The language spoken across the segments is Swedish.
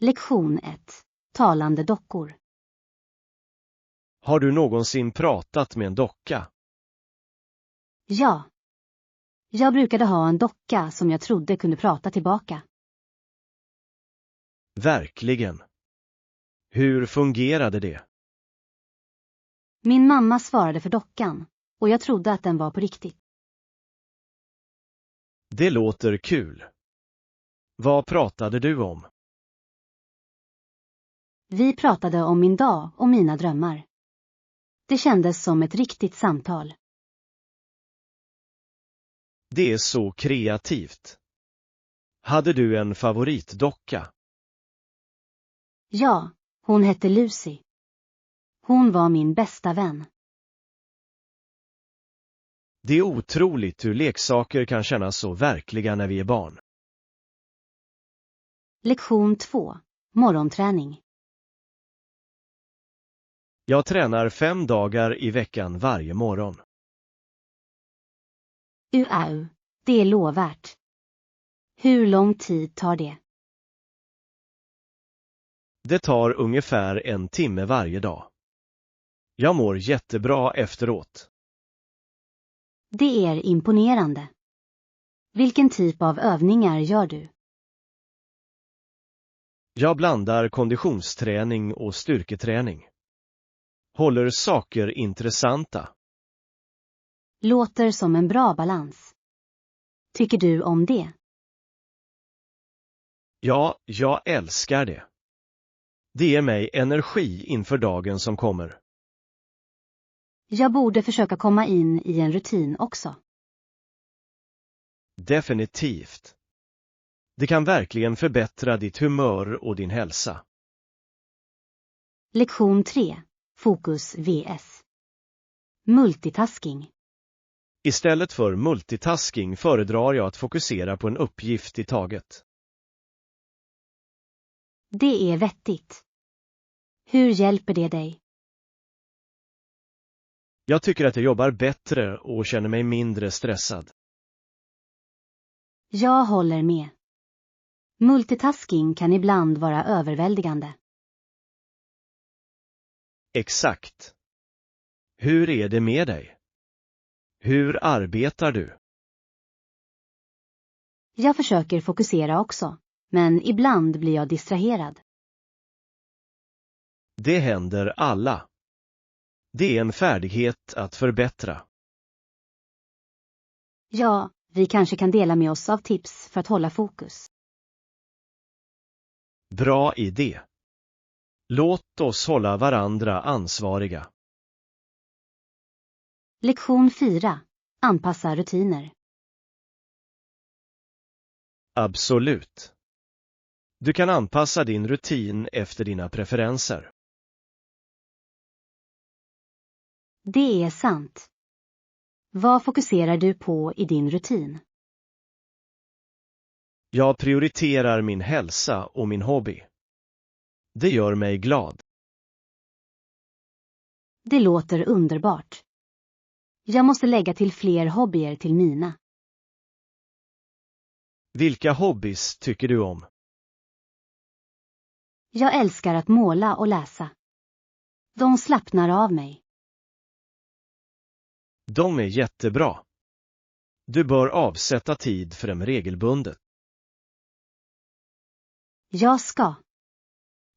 Lektion 1. Talande dockor. Har du någonsin pratat med en docka? Ja. Jag brukade ha en docka som jag trodde kunde prata tillbaka. Verkligen. Hur fungerade det? Min mamma svarade för dockan och jag trodde att den var på riktigt. Det låter kul. Vad pratade du om? Vi pratade om min dag och mina drömmar. Det kändes som ett riktigt samtal. Det är så kreativt. Hade du en favoritdocka? Ja, hon hette Lucy. Hon var min bästa vän. Det är otroligt hur leksaker kan kännas så verkliga när vi är barn. Lektion 2. Morgonträning. Jag tränar 5 dagar i veckan varje morgon. Uau, det är lovvärt. Hur lång tid tar det? Det tar ungefär 1 timme varje dag. Jag mår jättebra efteråt. Det är imponerande. Vilken typ av övningar gör du? Jag blandar konditionsträning och styrketräning. Håller saker intressanta. Låter som en bra balans. Tycker du om det? Ja, jag älskar det. Det ger mig energi inför dagen som kommer. Jag borde försöka komma in i en rutin också. Definitivt. Det kan verkligen förbättra ditt humör och din hälsa. Lektion 3. Fokus vs. Multitasking. Istället för multitasking föredrar jag att fokusera på en uppgift i taget. Det är vettigt. Hur hjälper det dig? Jag tycker att jag jobbar bättre och känner mig mindre stressad. Jag håller med. Multitasking kan ibland vara överväldigande. Exakt. Hur är det med dig? Hur arbetar du? Jag försöker fokusera också, men ibland blir jag distraherad. Det händer alla. Det är en färdighet att förbättra. Ja, vi kanske kan dela med oss av tips för att hålla fokus. Bra idé. Låt oss hålla varandra ansvariga. Lektion 4. Anpassa rutiner. Absolut. Du kan anpassa din rutin efter dina preferenser. Det är sant. Vad fokuserar du på i din rutin? Jag prioriterar min hälsa och min hobby. Det gör mig glad. Det låter underbart. Jag måste lägga till fler hobbyer till mina. Vilka hobbys tycker du om? Jag älskar att måla och läsa. De slappnar av mig. De är jättebra. Du bör avsätta tid för dem regelbundet. Jag ska.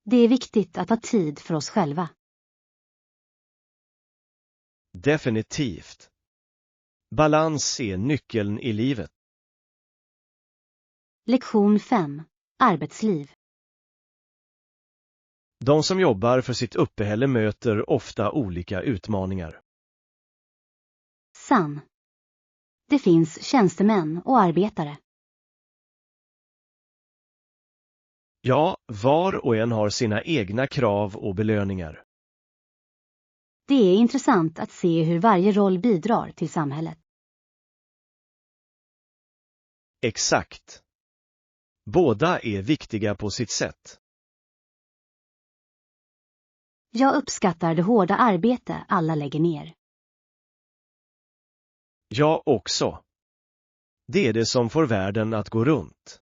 Det är viktigt att ha tid för oss själva. Definitivt. Balans är nyckeln i livet. Lektion 5. Arbetsliv. De som jobbar för sitt uppehälle möter ofta olika utmaningar. Sann. Det finns tjänstemän och arbetare. Ja, var och en har sina egna krav och belöningar. Det är intressant att se hur varje roll bidrar till samhället. Exakt. Båda är viktiga på sitt sätt. Jag uppskattar det hårda arbete alla lägger ner. Jag också. Det är det som får världen att gå runt.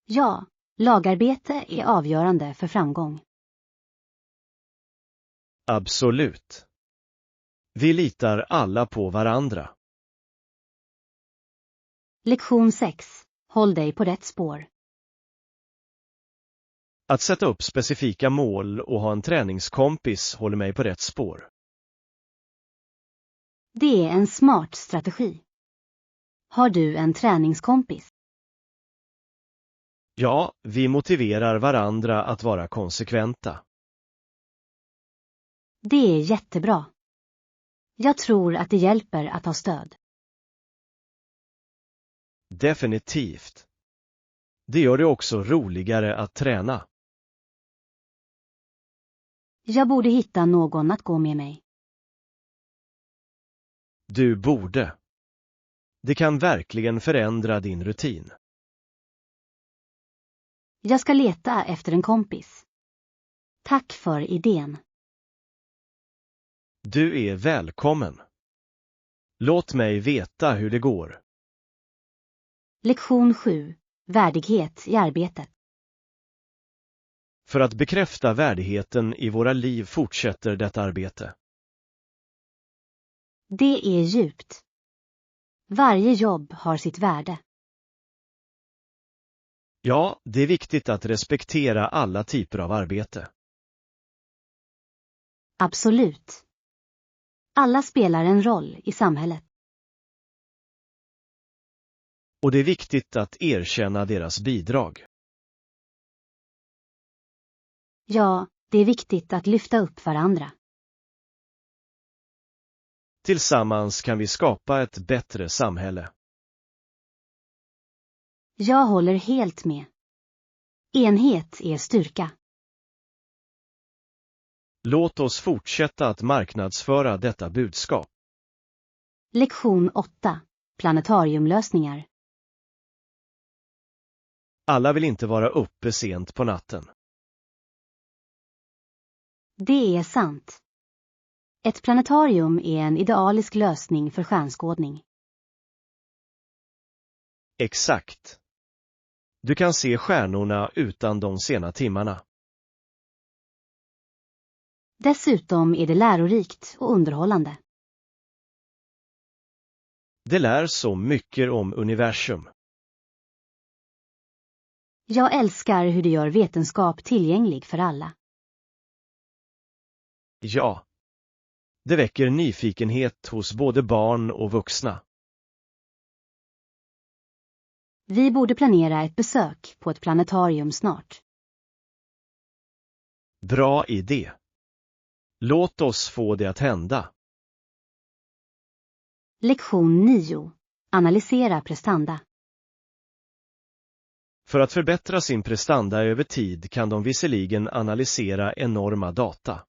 Ja, Lagarbete är avgörande för framgång. Absolut. Vi litar alla på varandra. Lektion 6. Håll dig på rätt spår. Att sätta upp specifika mål och ha en träningskompis håller mig på rätt spår. Det är en smart strategi. Har du en träningskompis? Ja, vi motiverar varandra att vara konsekventa. Det är jättebra. Jag tror att det hjälper att ha stöd. Definitivt. Det gör det också roligare att träna. Jag borde hitta någon att gå med mig. Du borde. Det kan verkligen förändra din rutin. Jag ska leta efter en kompis. Tack för idén. Du är välkommen. Låt mig veta hur det går. Lektion 7. Värdighet i arbetet. För att bekräfta värdigheten i våra liv fortsätter detta arbete. Det är djupt. Varje jobb har sitt värde. Ja, det är viktigt att respektera alla typer av arbete. Absolut. Alla spelar en roll i samhället. Och det är viktigt att erkänna deras bidrag. Ja, det är viktigt att lyfta upp varandra. Tillsammans kan vi skapa ett bättre samhälle. Jag håller helt med. Enhet är styrka. Låt oss fortsätta att marknadsföra detta budskap. Lektion 8. Planetariumlösningar. Alla vill inte vara uppe sent på natten. Det är sant. Ett planetarium är en idealisk lösning för stjärnskådning. Exakt. Du kan se stjärnorna utan de sena timmarna. Dessutom är det lärorikt och underhållande. Det lär så mycket om universum. Jag älskar hur det gör vetenskap tillgänglig för alla. Ja. Det väcker nyfikenhet hos både barn och vuxna. Vi borde planera ett besök på ett planetarium snart. Bra idé. Låt oss få det att hända. Lektion 9. Analysera prestanda. För att förbättra sin prestanda över tid kan de visserligen analysera enorma data.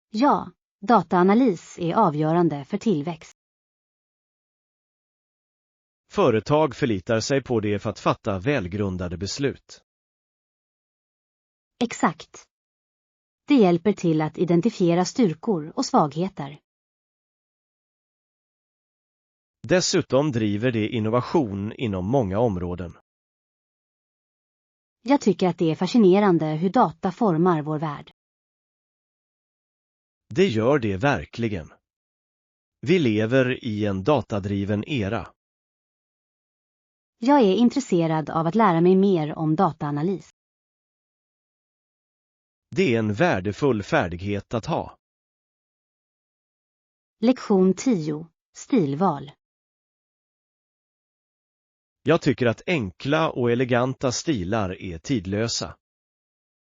Ja, dataanalys är avgörande för tillväxt. Företag förlitar sig på det för att fatta välgrundade beslut. Exakt. Det hjälper till att identifiera styrkor och svagheter. Dessutom driver det innovation inom många områden. Jag tycker att det är fascinerande hur data formar vår värld. Det gör det verkligen. Vi lever i en datadriven era. Jag är intresserad av att lära mig mer om dataanalys. Det är en värdefull färdighet att ha. Lektion 10. Stilval. Jag tycker att enkla och eleganta stilar är tidlösa.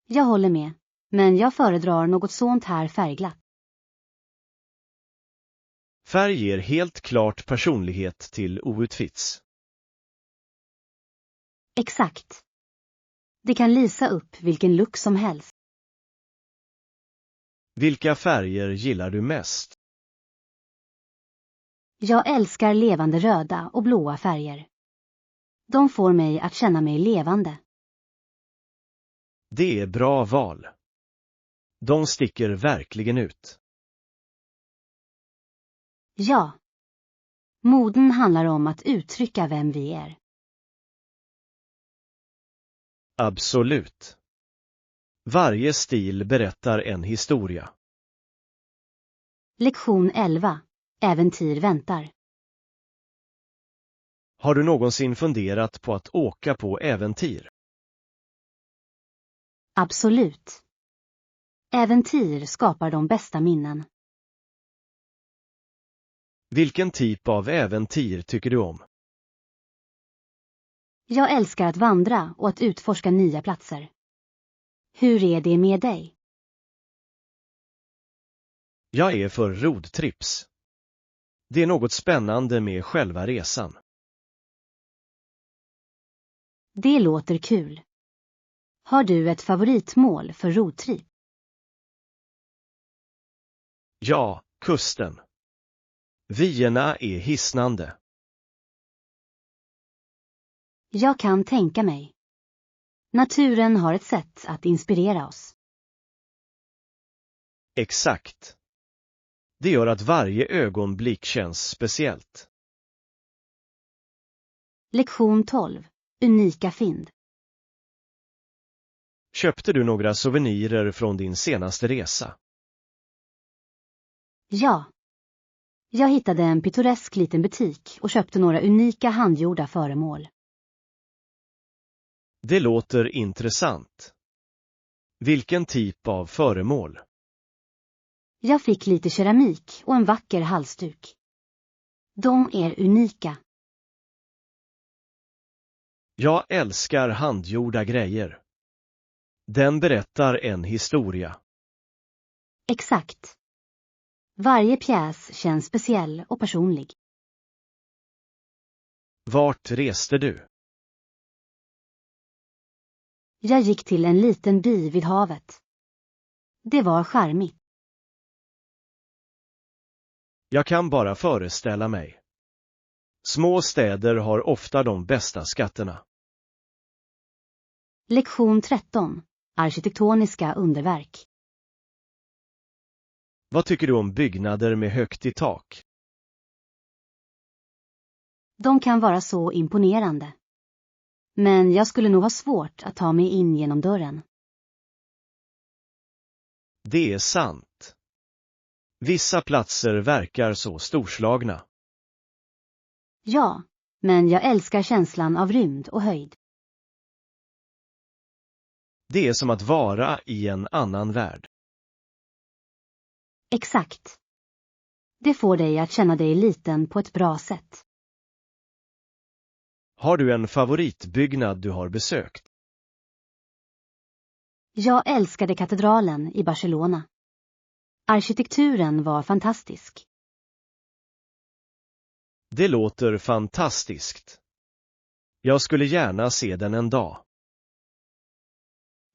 Jag håller med, men jag föredrar något sånt här färgglatt. Färg ger helt klart personlighet till outfits. Exakt. Det kan lysa upp vilken look som helst. Vilka färger gillar du mest? Jag älskar levande röda och blåa färger. De får mig att känna mig levande. Det är bra val. De sticker verkligen ut. Ja. Moden handlar om att uttrycka vem vi är. Absolut. Varje stil berättar en historia. Lektion 11. Äventyr väntar. Har du någonsin funderat på att åka på äventyr? Absolut. Äventyr skapar de bästa minnen. Vilken typ av äventyr tycker du om? Jag älskar att vandra och att utforska nya platser. Hur är det med dig? Jag är för roadtrips. Det är något spännande med själva resan. Det låter kul. Har du ett favoritmål för roadtrip? Ja, kusten. Vyerna är hisnande. Jag kan tänka mig. Naturen har ett sätt att inspirera oss. Exakt. Det gör att varje ögonblick känns speciellt. Lektion 12. Unika fynd. Köpte du några souvenirer från din senaste resa? Ja. Jag hittade en pittoresk liten butik och köpte några unika handgjorda föremål. Det låter intressant. Vilken typ av föremål? Jag fick lite keramik och en vacker halsduk. De är unika. Jag älskar handgjorda grejer. Den berättar en historia. Exakt. Varje pjäs känns speciell och personlig. Vart reste du? Jag gick till en liten by vid havet. Det var charmigt. Jag kan bara föreställa mig. Små städer har ofta de bästa skatterna. Lektion 13. Arkitektoniska underverk. Vad tycker du om byggnader med högt i tak? De kan vara så imponerande. Men jag skulle nog ha svårt att ta mig in genom dörren. Det är sant. Vissa platser verkar så storslagna. Ja, men jag älskar känslan av rymd och höjd. Det är som att vara i en annan värld. Exakt. Det får dig att känna dig liten på ett bra sätt. Har du en favoritbyggnad du har besökt? Jag älskade katedralen i Barcelona. Arkitekturen var fantastisk. Det låter fantastiskt. Jag skulle gärna se den en dag.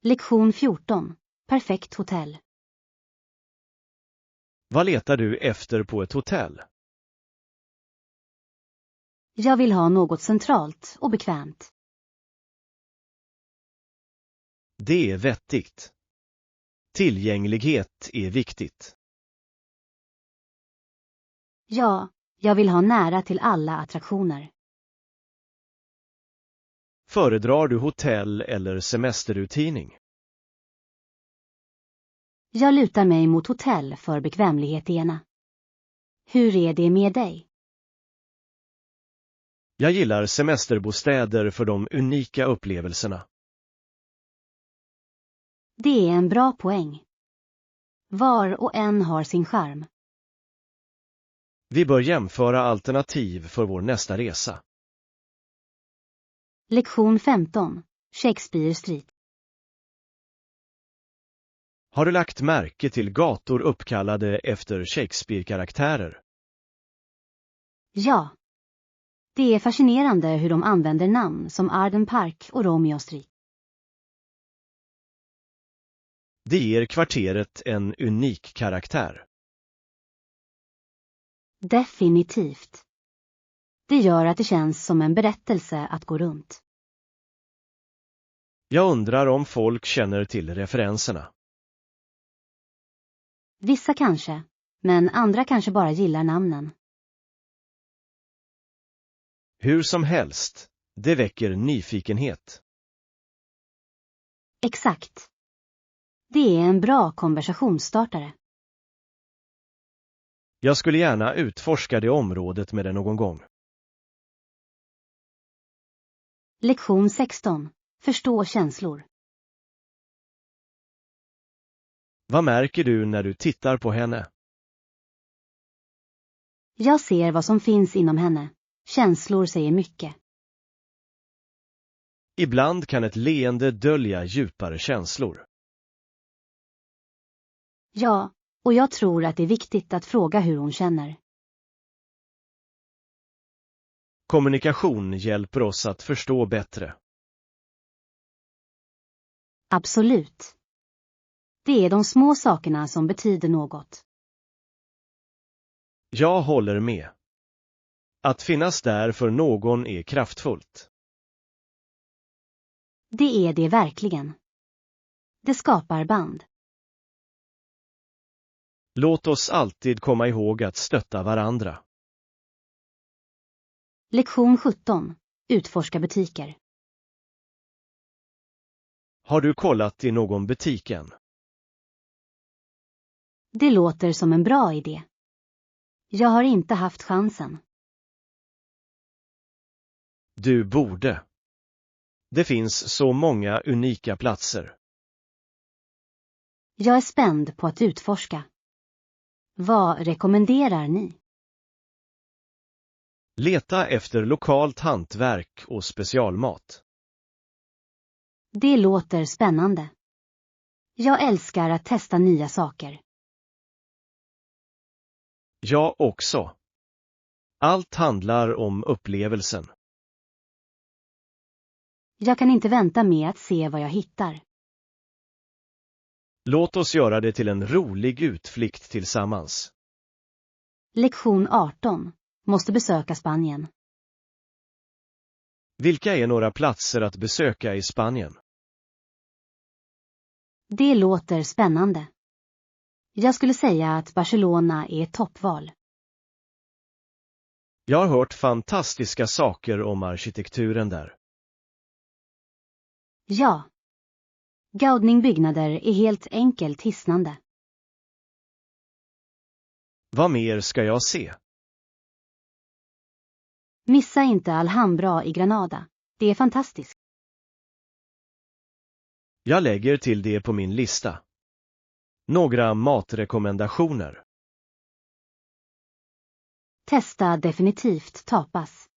Lektion 14. Perfekt hotell. Vad letar du efter på ett hotell? Jag vill ha något centralt och bekvämt. Det är vettigt. Tillgänglighet är viktigt. Ja, jag vill ha nära till alla attraktioner. Föredrar du hotell eller semesteruthyrning? Jag lutar mig mot hotell för bekvämligheterna. Hur är det med dig? Jag gillar semesterbostäder för de unika upplevelserna. Det är en bra poäng. Var och en har sin charm. Vi bör jämföra alternativ för vår nästa resa. Lektion 15. Shakespeare Street. Har du lagt märke till gator uppkallade efter Shakespeare-karaktärer? Ja. Det är fascinerande hur de använder namn som Arden Park och Romeo Street. Det ger kvarteret en unik karaktär. Definitivt. Det gör att det känns som en berättelse att gå runt. Jag undrar om folk känner till referenserna. Vissa kanske, men andra kanske bara gillar namnen. Hur som helst, det väcker nyfikenhet. Exakt. Det är en bra konversationsstartare. Jag skulle gärna utforska det området med dig någon gång. Lektion 16. Förstå känslor. Vad märker du när du tittar på henne? Jag ser vad som finns inom henne. Känslor säger mycket. Ibland kan ett leende dölja djupare känslor. Ja, och jag tror att det är viktigt att fråga hur hon känner. Kommunikation hjälper oss att förstå bättre. Absolut. Det är de små sakerna som betyder något. Jag håller med. Att finnas där för någon är kraftfullt. Det är det verkligen. Det skapar band. Låt oss alltid komma ihåg att stötta varandra. Lektion 17. Utforska butiker. Har du kollat i någon butik än? Det låter som en bra idé. Jag har inte haft chansen. Du borde. Det finns så många unika platser. Jag är spänd på att utforska. Vad rekommenderar ni? Leta efter lokalt hantverk och specialmat. Det låter spännande. Jag älskar att testa nya saker. Jag också. Allt handlar om upplevelsen. Jag kan inte vänta med att se vad jag hittar. Låt oss göra det till en rolig utflykt tillsammans. Lektion 18. Måste besöka Spanien. Vilka är några platser att besöka i Spanien? Det låter spännande. Jag skulle säga att Barcelona är ett toppval. Jag har hört fantastiska saker om arkitekturen där. Ja. Gaudning-byggnader är helt enkelt hisnande. Vad mer ska jag se? Missa inte Alhambra i Granada. Det är fantastiskt. Jag lägger till det på min lista. Några matrekommendationer. Testa definitivt tapas.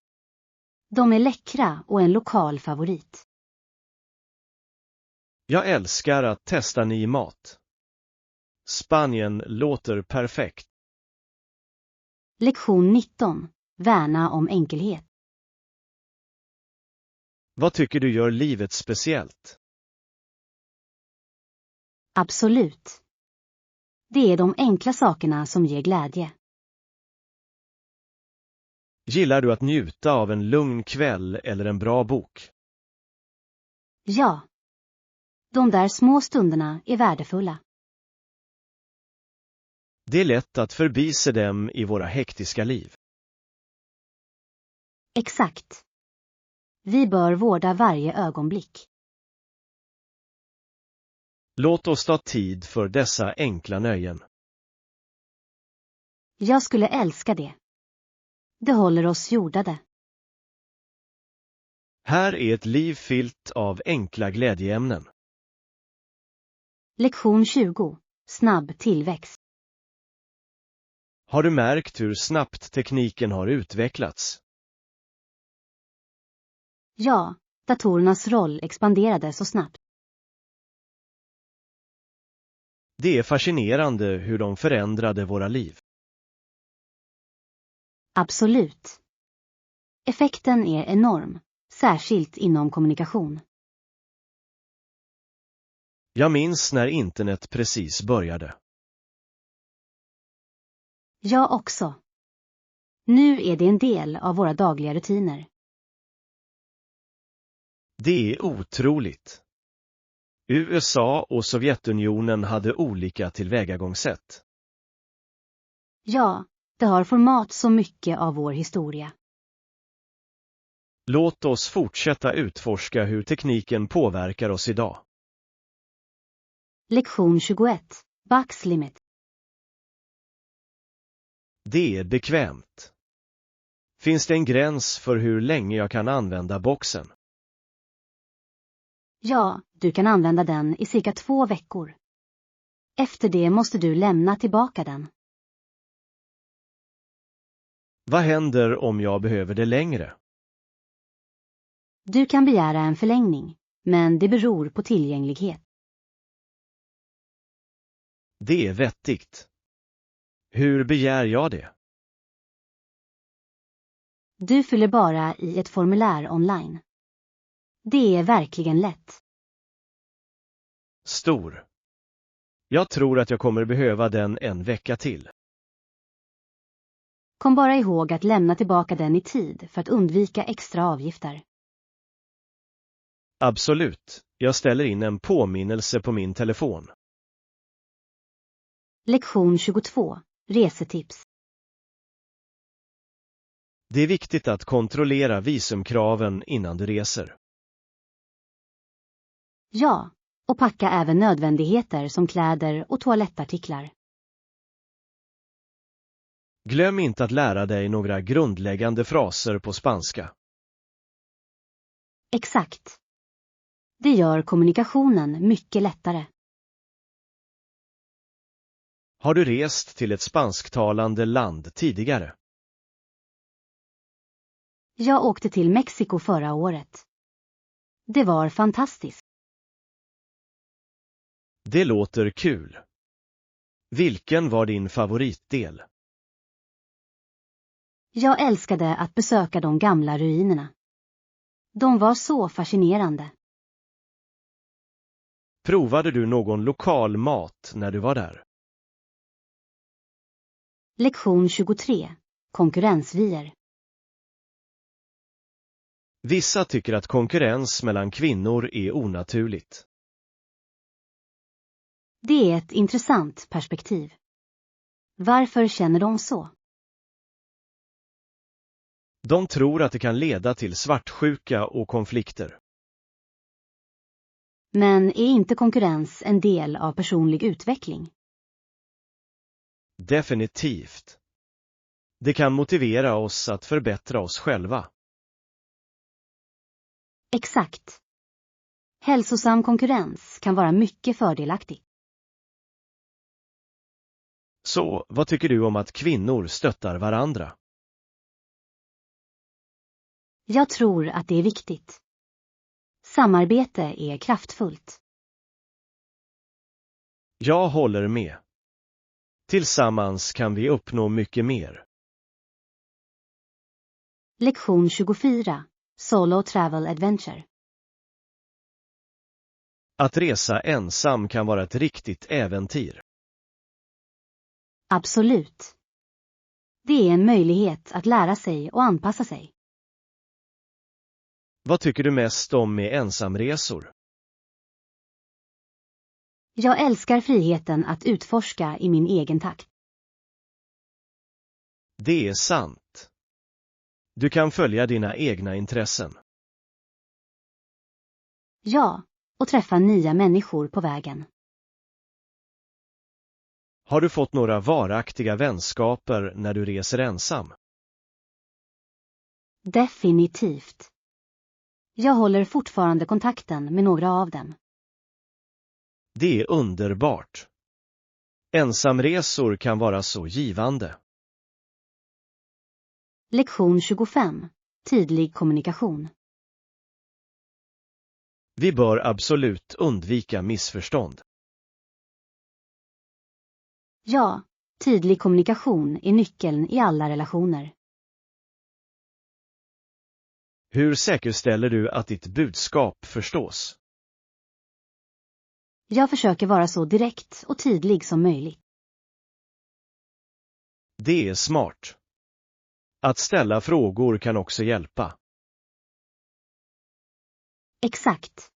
De är läckra och en lokal favorit. Jag älskar att testa ny mat. Spanien låter perfekt. Lektion 19. Värna om enkelhet. Vad tycker du gör livet speciellt? Absolut. Det är de enkla sakerna som ger glädje. Gillar du att njuta av en lugn kväll eller en bra bok? Ja. De där små stunderna är värdefulla. Det är lätt att förbise dem i våra hektiska liv. Exakt. Vi bör vårda varje ögonblick. Låt oss ta tid för dessa enkla nöjen. Jag skulle älska det. Det håller oss jordade. Här är ett liv fyllt av enkla glädjeämnen. Lektion 20. Snabb tillväxt. Har du märkt hur snabbt tekniken har utvecklats? Ja, datorernas roll expanderade så snabbt. Det är fascinerande hur de förändrade våra liv. Absolut. Effekten är enorm, särskilt inom kommunikation. Jag minns när internet precis började. Jag också. Nu är det en del av våra dagliga rutiner. Det är otroligt. USA och Sovjetunionen hade olika tillvägagångssätt. Ja, det har format så mycket av vår historia. Låt oss fortsätta utforska hur tekniken påverkar oss idag. Lektion 21. Bucks limit. Det är bekvämt. Finns det en gräns för hur länge jag kan använda boxen? Ja, du kan använda den i cirka 2 veckor. Efter det måste du lämna tillbaka den. Vad händer om jag behöver det längre? Du kan begära en förlängning, men det beror på tillgänglighet. Det är vettigt. Hur begär jag det? Du fyller bara i ett formulär online. Det är verkligen lätt. Stor. Jag tror att jag kommer behöva den en vecka till. Kom bara ihåg att lämna tillbaka den i tid för att undvika extra avgifter. Absolut. Jag ställer in en påminnelse på min telefon. Lektion 22. Resetips. Det är viktigt att kontrollera visumkraven innan du reser. Ja, och packa även nödvändigheter som kläder och toalettartiklar. Glöm inte att lära dig några grundläggande fraser på spanska. Exakt. Det gör kommunikationen mycket lättare. Har du rest till ett spansktalande land tidigare? Jag åkte till Mexiko förra året. Det var fantastiskt. Det låter kul. Vilken var din favoritdel? Jag älskade att besöka de gamla ruinerna. De var så fascinerande. Provade du någon lokal mat när du var där? Lektion 23. Konkurrensvyer. Vissa tycker att konkurrens mellan kvinnor är onaturligt. Det är ett intressant perspektiv. Varför känner de så? De tror att det kan leda till svartsjuka och konflikter. Men är inte konkurrens en del av personlig utveckling? Definitivt. Det kan motivera oss att förbättra oss själva. Exakt. Hälsosam konkurrens kan vara mycket fördelaktig. Så, vad tycker du om att kvinnor stöttar varandra? Jag tror att det är viktigt. Samarbete är kraftfullt. Jag håller med. Tillsammans kan vi uppnå mycket mer. Lektion 24. Solo Travel Adventure. Att resa ensam kan vara ett riktigt äventyr. Absolut. Det är en möjlighet att lära sig och anpassa sig. Vad tycker du mest om med ensamresor? Jag älskar friheten att utforska i min egen takt. Det är sant. Du kan följa dina egna intressen. Ja, och träffa nya människor på vägen. Har du fått några varaktiga vänskaper när du reser ensam? Definitivt. Jag håller fortfarande kontakten med några av dem. Det är underbart. Ensamresor kan vara så givande. Lektion 25. Tydlig kommunikation. Vi bör absolut undvika missförstånd. Ja, tydlig kommunikation är nyckeln i alla relationer. Hur säkerställer du att ditt budskap förstås? Jag försöker vara så direkt och tydlig som möjligt. Det är smart. Att ställa frågor kan också hjälpa. Exakt.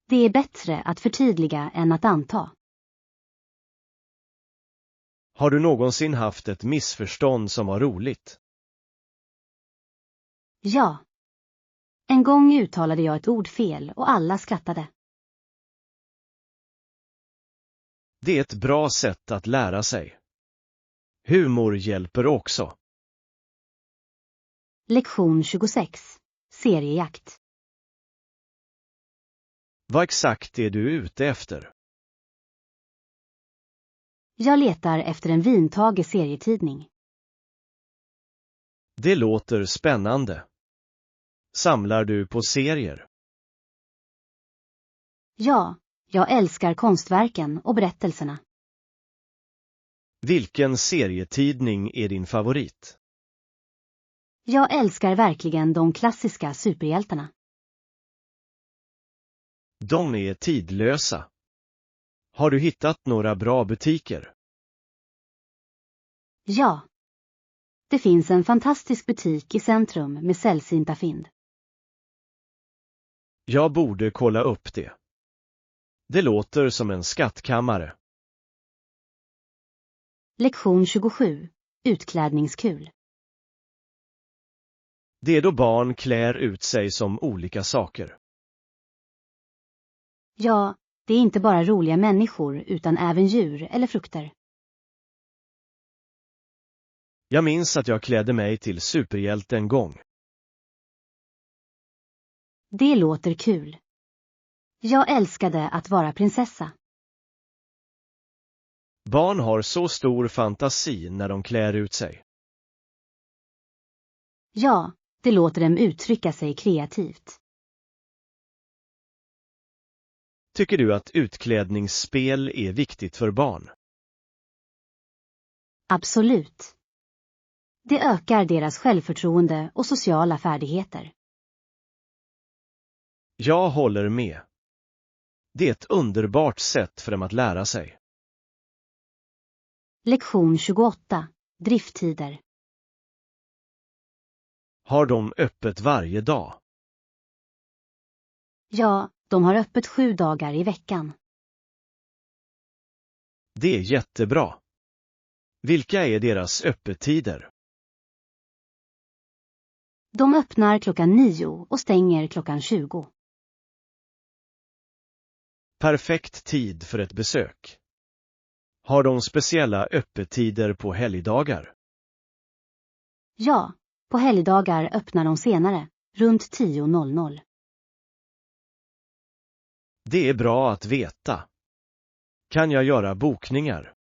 Det är bättre att förtydliga än att anta. Har du någonsin haft ett missförstånd som var roligt? Ja. En gång uttalade jag ett ord fel och alla skrattade. Det är ett bra sätt att lära sig. Humor hjälper också. Lektion 26. Seriejakt. Vad exakt är du ute efter? Jag letar efter en Vintage serietidning. Det låter spännande. Samlar du på serier? Ja, jag älskar konstverken och berättelserna. Vilken serietidning är din favorit? Jag älskar verkligen de klassiska superhjältarna. De är tidlösa. Har du hittat några bra butiker? Ja. Det finns en fantastisk butik i centrum med sällsynta fynd. Jag borde kolla upp det. Det låter som en skattkammare. Lektion 27. Utklädningskul. Det är då barn klär ut sig som olika saker. Ja, det är inte bara roliga människor utan även djur eller frukter. Jag minns att jag klädde mig till superhjälte en gång. Det låter kul. Jag älskade att vara prinsessa. Barn har så stor fantasi när de klär ut sig. Ja, det låter dem uttrycka sig kreativt. Tycker du att utklädningsspel är viktigt för barn? Absolut. Det ökar deras självförtroende och sociala färdigheter. Jag håller med. Det är ett underbart sätt för dem att lära sig. Lektion 28. Drifttider. Har de öppet varje dag? Ja, de har öppet 7 dagar i veckan. Det är jättebra. Vilka är deras öppettider? De öppnar klockan 9 och stänger klockan 20. Perfekt tid för ett besök. Har de speciella öppettider på helgdagar? Ja, på helgdagar öppnar de senare, runt 10:00. Det är bra att veta. Kan jag göra bokningar?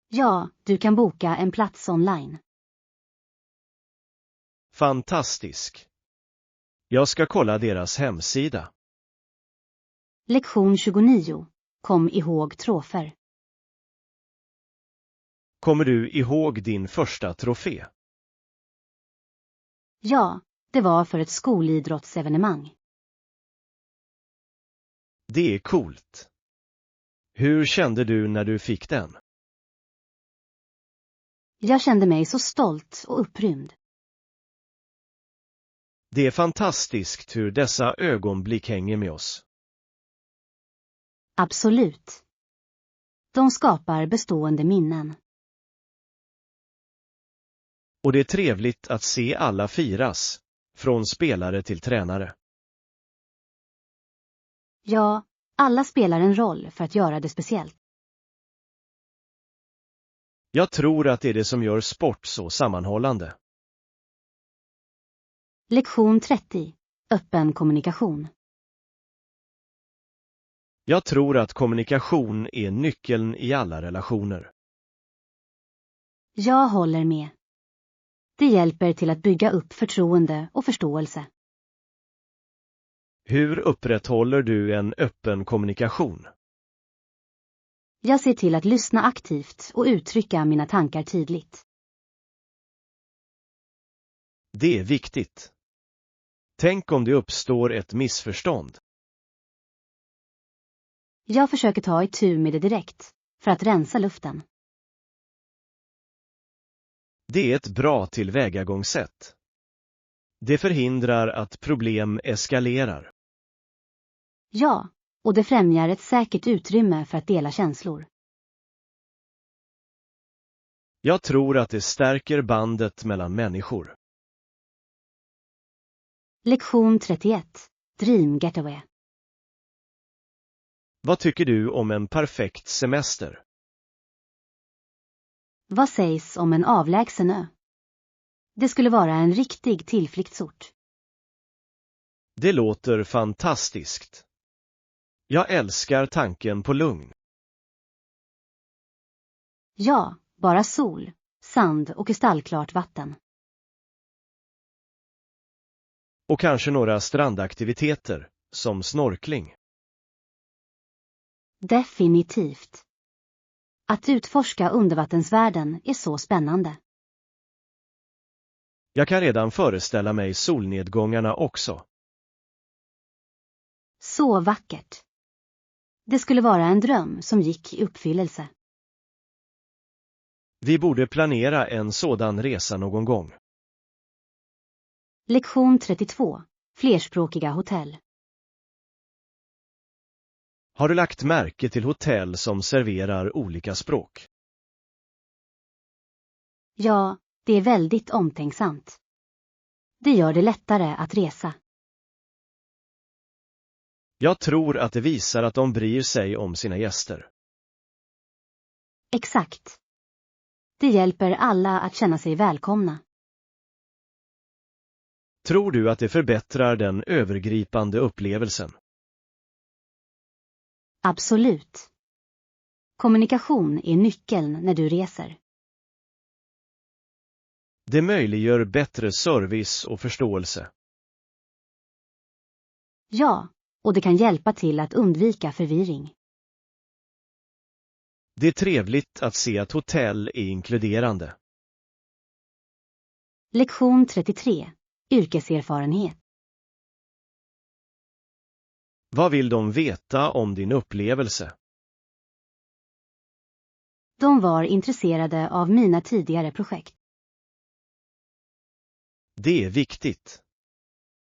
Ja, du kan boka en plats online. Fantastisk. Jag ska kolla deras hemsida. Lektion 29. Kom ihåg trofer. Kommer du ihåg din första trofé? Ja, det var för ett skolidrottsevenemang. Det är coolt. Hur kände du när du fick den? Jag kände mig så stolt och upprymd. Det är fantastiskt hur dessa ögonblick hänger med oss. Absolut. De skapar bestående minnen. Och det är trevligt att se alla firas, från spelare till tränare. Ja, alla spelar en roll för att göra det speciellt. Jag tror att det är det som gör sport så sammanhållande. Lektion 30. Öppen kommunikation. Jag tror att kommunikation är nyckeln i alla relationer. Jag håller med. Det hjälper till att bygga upp förtroende och förståelse. Hur upprätthåller du en öppen kommunikation? Jag ser till att lyssna aktivt och uttrycka mina tankar tydligt. Det är viktigt. Tänk om det uppstår ett missförstånd. Jag försöker ta itu med det direkt, för att rensa luften. Det är ett bra tillvägagångssätt. Det förhindrar att problem eskalerar. Ja, och det främjar ett säkert utrymme för att dela känslor. Jag tror att det stärker bandet mellan människor. Lektion 31. Dream Getaway. Vad tycker du om en perfekt semester? Vad sägs om en avlägsen ö? Det skulle vara en riktig tillflyktsort. Det låter fantastiskt. Jag älskar tanken på lugn. Ja, bara sol, sand och kristallklart vatten. Och kanske några strandaktiviteter, som snorkling. Definitivt. Att utforska undervattensvärlden är så spännande. Jag kan redan föreställa mig solnedgångarna också. Så vackert. Det skulle vara en dröm som gick i uppfyllelse. Vi borde planera en sådan resa någon gång. Lektion 32. Flerspråkiga hotell. Har du lagt märke till hotell som serverar olika språk? Ja, det är väldigt omtänksamt. Det gör det lättare att resa. Jag tror att det visar att de bryr sig om sina gäster. Exakt. Det hjälper alla att känna sig välkomna. Tror du att det förbättrar den övergripande upplevelsen? Absolut. Kommunikation är nyckeln när du reser. Det möjliggör bättre service och förståelse. Ja, och det kan hjälpa till att undvika förvirring. Det är trevligt att se att hotell är inkluderande. Lektion 33. Yrkeserfarenhet. Vad vill de veta om din upplevelse? De var intresserade av mina tidigare projekt. Det är viktigt.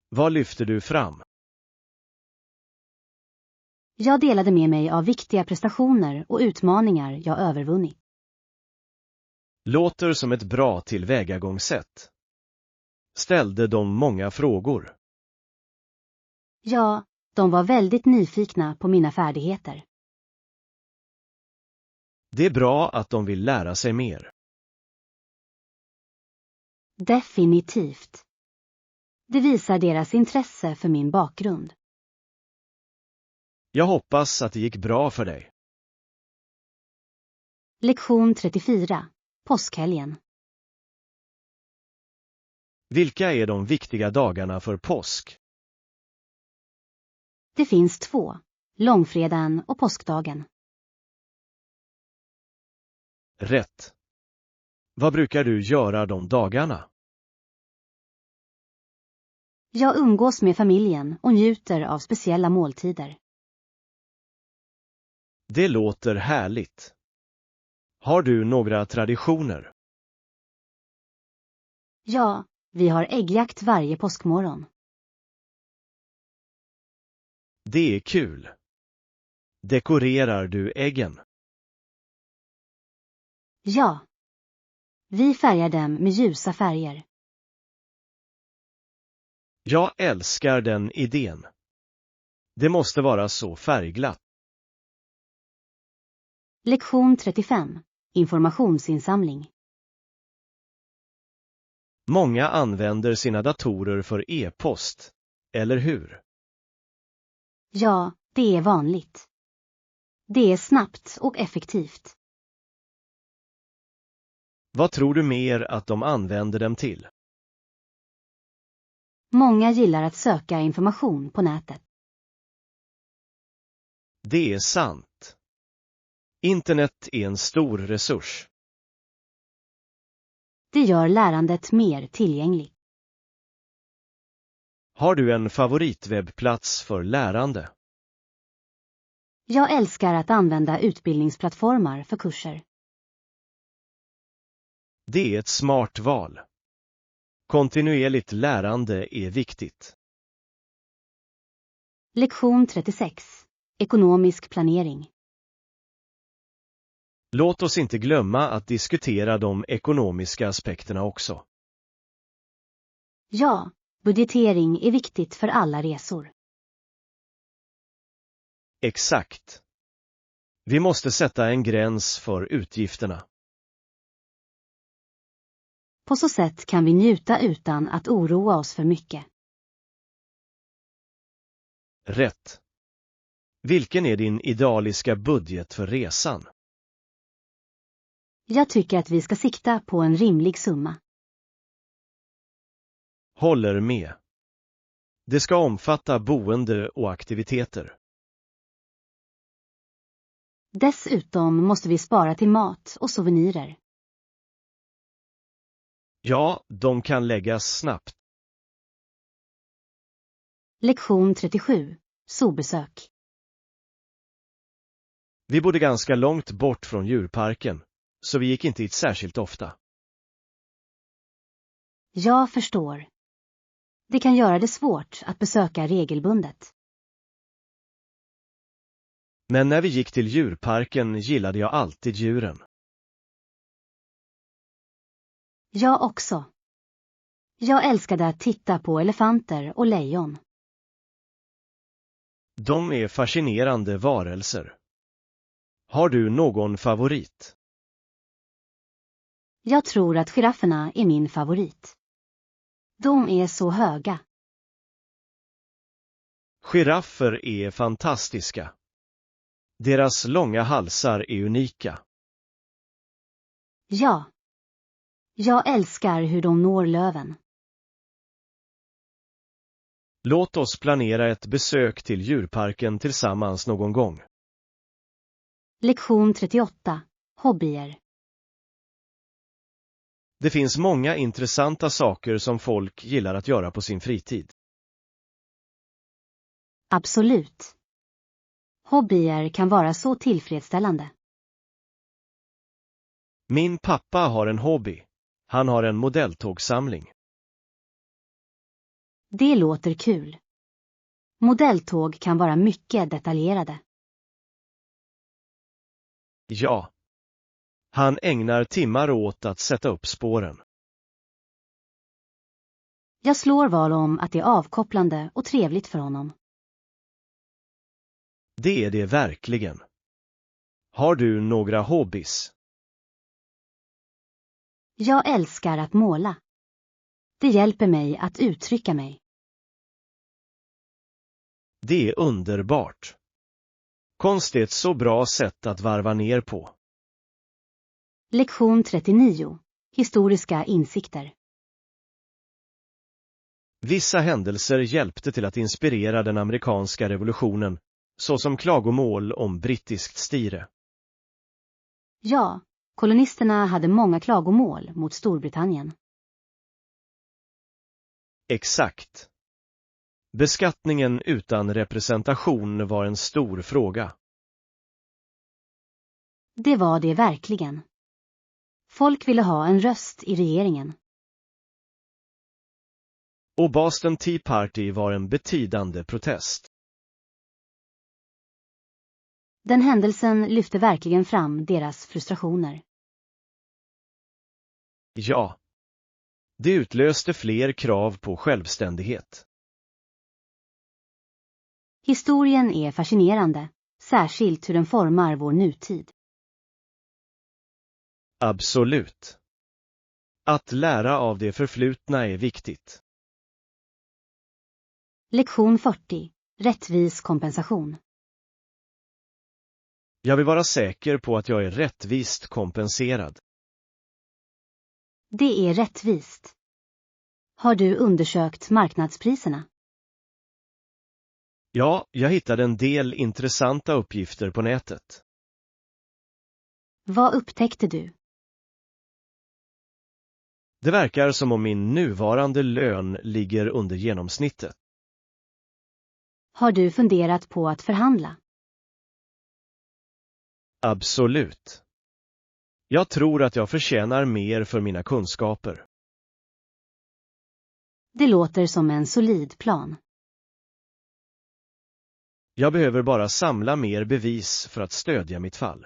Vad lyfter du fram? Jag delade med mig av viktiga prestationer och utmaningar jag övervunnit. Låter som ett bra tillvägagångssätt. Ställde de många frågor? Ja, de var väldigt nyfikna på mina färdigheter. Det är bra att de vill lära sig mer. Definitivt. Det visar deras intresse för min bakgrund. Jag hoppas att det gick bra för dig. Lektion 34. Påskhelgen. Vilka är de viktiga dagarna för påsk? Det finns 2. Långfredagen och påskdagen. Rätt. Vad brukar du göra de dagarna? Jag umgås med familjen och njuter av speciella måltider. Det låter härligt. Har du några traditioner? Ja, vi har äggjakt varje påskmorgon. Det är kul. Dekorerar du äggen? Ja. Vi färgar dem med ljusa färger. Jag älskar den idén. Det måste vara så färgglatt. Lektion 35. Informationsinsamling. Många använder sina datorer för e-post, eller hur? Ja, det är vanligt. Det är snabbt och effektivt. Vad tror du mer att de använder dem till? Många gillar att söka information på nätet. Det är sant. Internet är en stor resurs. Det gör lärandet mer tillgängligt. Har du en favoritwebbplats för lärande? Jag älskar att använda utbildningsplattformar för kurser. Det är ett smart val. Kontinuerligt lärande är viktigt. Lektion 36. Ekonomisk planering. Låt oss inte glömma att diskutera de ekonomiska aspekterna också. Ja, budgetering är viktigt för alla resor. Exakt. Vi måste sätta en gräns för utgifterna. På så sätt kan vi njuta utan att oroa oss för mycket. Rätt. Vilken är din idealiska budget för resan? Jag tycker att vi ska sikta på en rimlig summa. Håller med. Det ska omfatta boende och aktiviteter. Dessutom måste vi spara till mat och souvenirer. Ja, de kan läggas snabbt. Lektion 37. Zoobesök. Vi bodde ganska långt bort från djurparken, så vi gick inte hit särskilt ofta. Jag förstår. Det kan göra det svårt att besöka regelbundet. Men när vi gick till djurparken gillade jag alltid djuren. Jag också. Jag älskade att titta på elefanter och lejon. De är fascinerande varelser. Har du någon favorit? Jag tror att girafferna är min favorit. De är så höga. Giraffer är fantastiska. Deras långa halsar är unika. Ja. Jag älskar hur de når löven. Låt oss planera ett besök till djurparken tillsammans någon gång. Lektion 38. Hobbyer. Det finns många intressanta saker som folk gillar att göra på sin fritid. Absolut. Hobbyer kan vara så tillfredsställande. Min pappa har en hobby. Han har en modelltågsamling. Det låter kul. Modelltåg kan vara mycket detaljerade. Ja. Han ägnar timmar åt att sätta upp spåren. Jag slår vad om att det är avkopplande och trevligt för honom. Det är det verkligen. Har du några hobbys? Jag älskar att måla. Det hjälper mig att uttrycka mig. Det är underbart. Konst är ett så bra sätt att varva ner på. Lektion 39. Historiska insikter. Vissa händelser hjälpte till att inspirera den amerikanska revolutionen, såsom klagomål om brittiskt styre. Ja, kolonisterna hade många klagomål mot Storbritannien. Exakt. Beskattningen utan representation var en stor fråga. Det var det verkligen. Folk ville ha en röst i regeringen. Och Boston Tea Party var en betydande protest. Den händelsen lyfte verkligen fram deras frustrationer. Ja. Det utlöste fler krav på självständighet. Historien är fascinerande, särskilt hur den formar vår nutid. Absolut. Att lära av det förflutna är viktigt. Lektion 40. Rättvis kompensation. Jag vill vara säker på att jag är rättvist kompenserad. Det är rättvist. Har du undersökt marknadspriserna? Ja, jag hittade en del intressanta uppgifter på nätet. Vad upptäckte du? Det verkar som om min nuvarande lön ligger under genomsnittet. Har du funderat på att förhandla? Absolut. Jag tror att jag förtjänar mer för mina kunskaper. Det låter som en solid plan. Jag behöver bara samla mer bevis för att stödja mitt fall.